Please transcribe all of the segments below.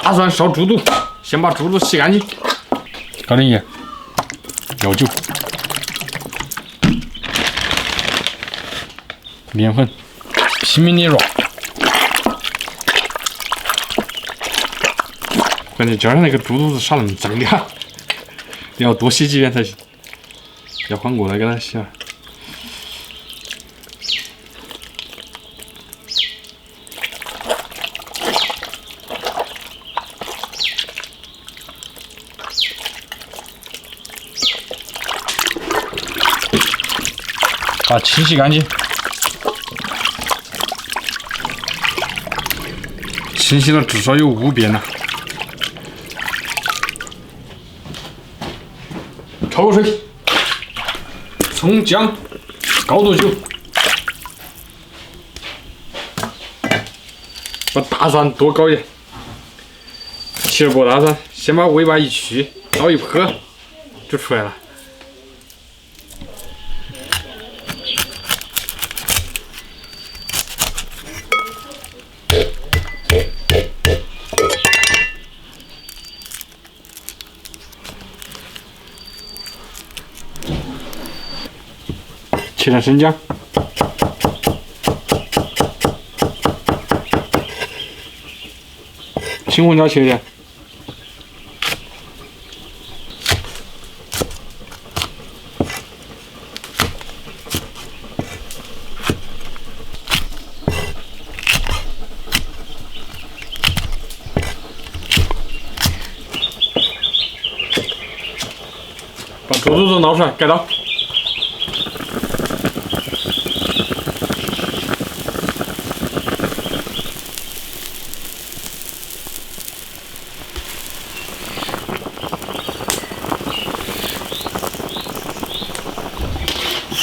大蒜烧猪肚，先把猪肚洗干净，搞点盐、料酒、面粉，拼命的揉。关键今儿那个猪肚子少那么脏点，你要多洗几遍才行。要换过来给它洗啊。把清洗干净，清洗了至少有5遍了。焯个水，葱姜，高度酒，把大蒜多搞一点。切了过大蒜，先把尾巴一去，刀一破，就出来了。切点生姜，青红椒切点，把猪肚子捞出来，改刀。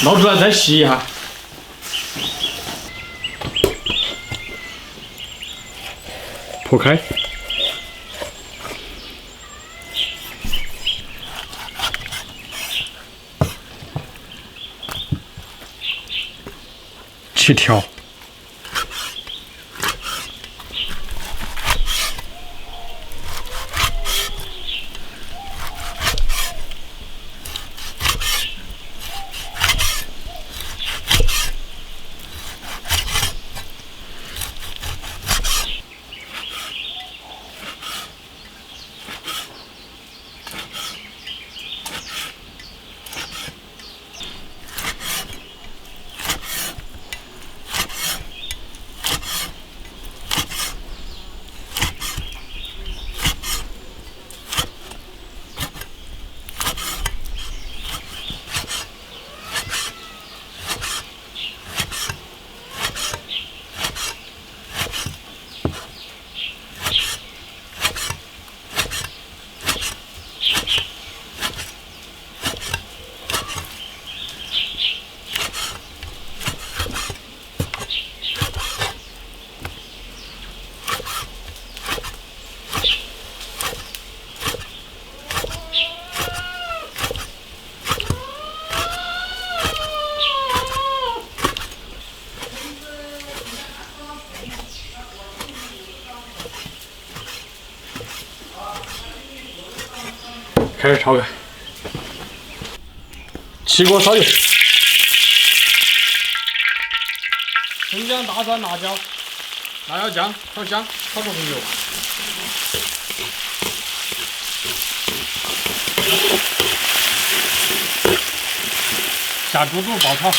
捞出来再洗一下，破开，切条，开始炒开，起锅烧油，生姜、大蒜、辣椒、辣椒酱炒香，炒出红油。下猪肚爆炒，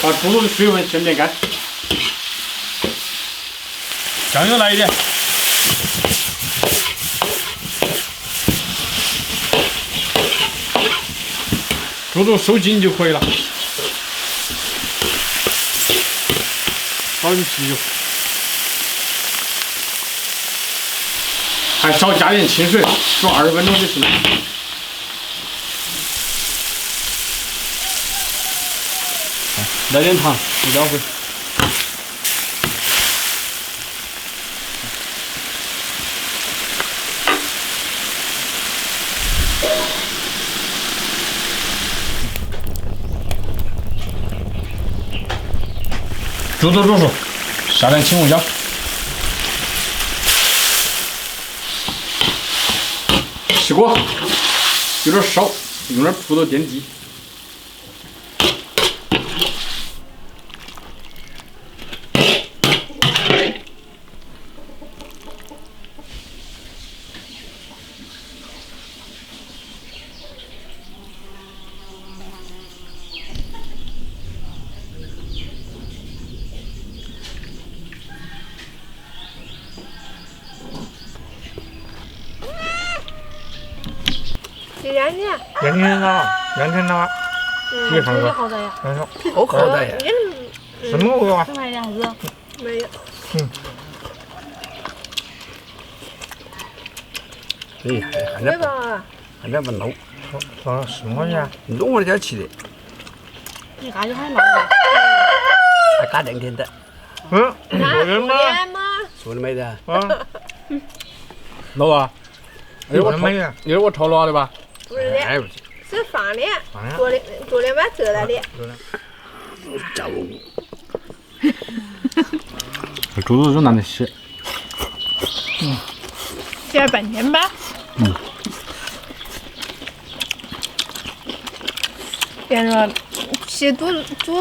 把猪肚的水分先煸干。酱油来一点，猪肚收筋就可以了。倒点啤酒，还少加点清水，煮20分钟就行了。来点糖，胡椒粉。煮熟，下点青红椒，起锅，有点烧，用点土豆垫底。2天了，这好的呀，好好的呀，什么味啊？没有。哎，还在不弄？什么呀？弄了就起的，你干就还弄？还干2天的。昨天吗？说的没得？老啊，说的没有？一会儿我炒辣的吧？不是的，是放的，昨天晚上折来的。这猪肉真难得洗。洗了半天吧。别说洗猪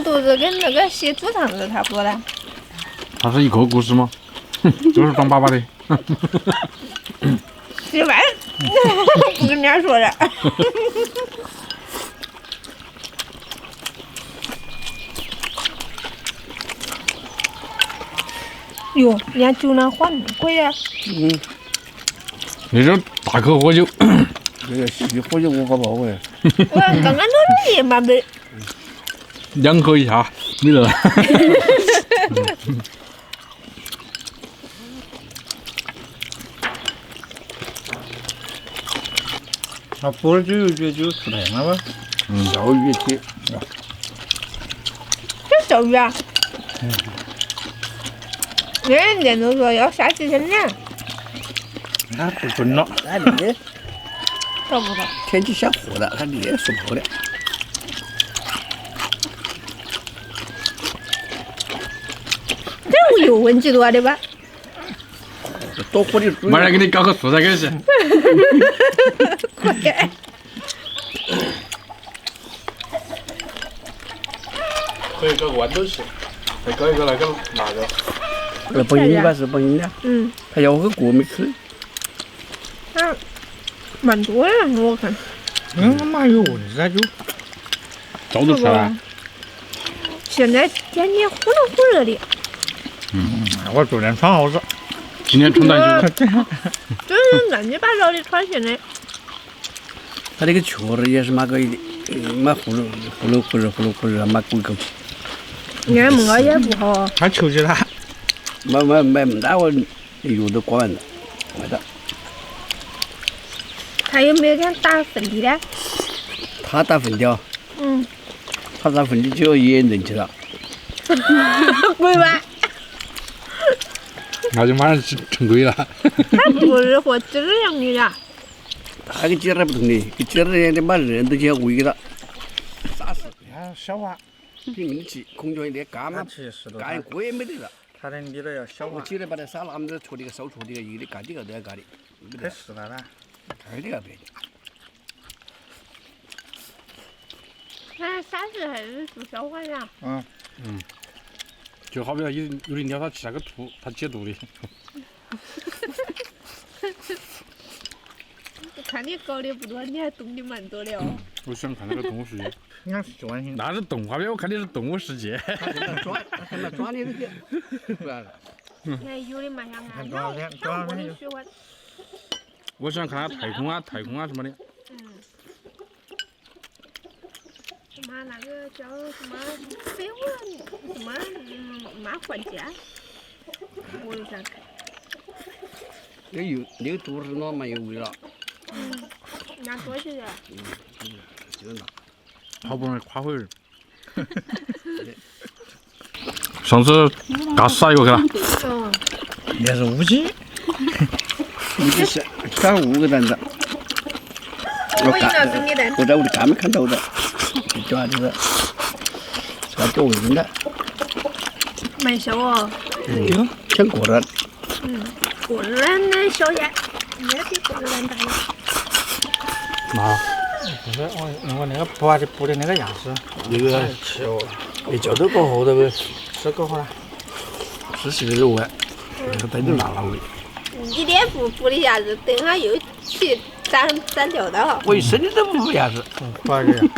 肚子跟那个洗猪肠子差不多的。它是一个故事吗？就是装粑粑的。洗完，不跟人家说的。哟，人家酒量缓可以啊。那是大口喝酒。这个细火就5个包哎。我刚刚都立嘛没。2口一下，没了。那补了酒就出太阳了吧？小鱼体。这小鱼啊？人家都说要下几天呢。那不准了，那你找不到。天气下火了，它也说不好的。这有问题多的吧？多火的猪。马上给你搞个素菜给去。可以搞个豌豆去，再搞一个那个辣椒。那不应该是不应该。他要个锅没吃。蛮多的，我看。蛮有问题，他就早都吃了。现在天气忽冷忽热的。我昨天穿袄子。今天穿短袖。就是乱七八糟的穿现在。他那个雀儿也是蛮个的，蛮呼噜蛮贵口。按摩也不好。他求起他。买那我油都刮完了，没得。他有没有想打粉的呢？他打粉的。他打粉的就也人去了。贵吧？那就马上成贵了。他不是和鸡儿一样的呀。他跟鸡儿不同的，跟鸡儿一样的把人都去喂给他。啥事？消化。平衡器，空调一点干嘛？干锅也没得了。他的你都要消化。我记得把那沙拉我们这搓的个烧搓的个，一个干的个都要干的。太实了啦。开的个别的。那啥子还是助消化呀？就好比有的鸟它吃那个兔，它解毒的。看你搞的不多，你还懂得蛮多的哦。我喜欢看那个动物世界。那是喜欢听。那是动画片，我看的是动物世界。那抓的那些，不然。哎，有的蛮想看，那我也喜欢。我喜欢看太空啊什么的。什么那个叫什么飞舞什么马幻家，我也想看。那个肚子那蛮有味了。拿多些的。就是那。好不容易夸回儿。上次嘎死一个去了。那是乌鸡。乌鸡是杀了5个蛋子。我在屋里干没看到的，叫啥子？是个叫味的。蛮小哦。像果然。果然的小鸭，也比果然大呀。妈，我那个补的那个牙齿，那个吃哦，你叫都过后的呗，吃够好了。是的肉啊，那个带点辣味。一点不补的牙子，等下又去长掉的哈。我一生的都不补牙子。不好意思。